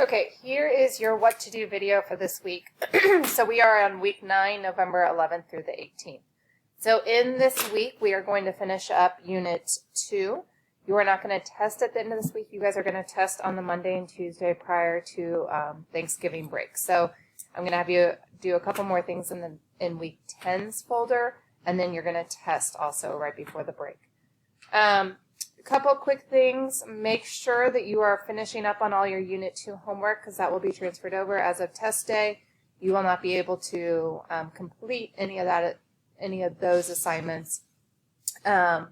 Okay, here is your what to do video for this week. So we are on week 9, November 11th through the 18th. So in this week, we are going to finish up unit 2. You are not going to test at the end of this week. You guys are going to test on the Monday and Tuesday prior to Thanksgiving break. So I'm going to have you do a couple more things in week 10's folder, and then you're going to test also right before the break. A couple quick things. Make sure that you are finishing up on all your Unit 2 homework because that will be transferred over as of test day. You will not be able to complete any of those assignments, and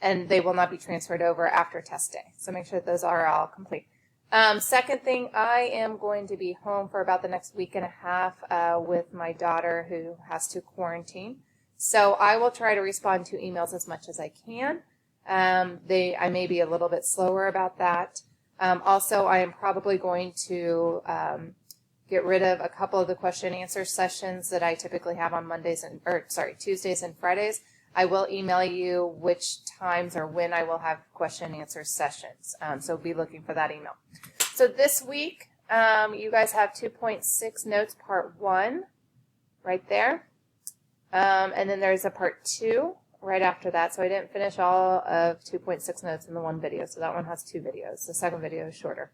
they will not be transferred over after test day. So make sure that those are all complete. Second thing, I am going to be home for about the next week and a half with my daughter who has to quarantine. So I will try to respond to emails as much as I can. I may be a little bit slower about that. Also, I am probably going to get rid of a couple of the question and answer sessions that I typically have on Tuesdays and Fridays. I will email you which times or when I will have question and answer sessions. So be looking for that email. So this week, you guys have 2.6 notes, part 1, right there. And then there's a part 2 right after that. So I didn't finish all of 2.6 notes in the one video. So that one has 2 videos. The second video is shorter.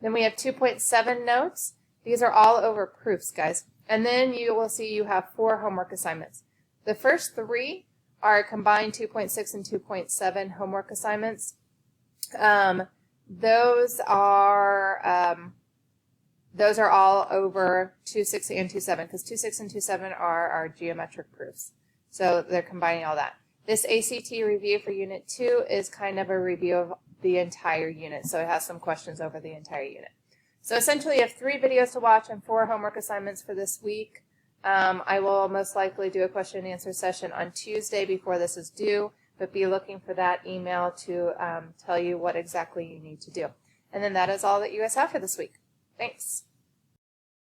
Then we have 2.7 notes. These are all over proofs, guys. And then you will see you have 4 homework assignments. The first 3 are combined 2.6 and 2.7 homework assignments. Those are all over 2.6 and 2.7 because 2.6 and 2.7 are our geometric proofs. So they're combining all that. This ACT review for Unit 2 is kind of a review of the entire unit. So it has some questions over the entire unit. So essentially you have 3 videos to watch and 4 homework assignments for this week. I will most likely do a question and answer session on Tuesday before this is due, but be looking for that email to tell you what exactly you need to do. And then that is all that you guys have for this week. Thanks.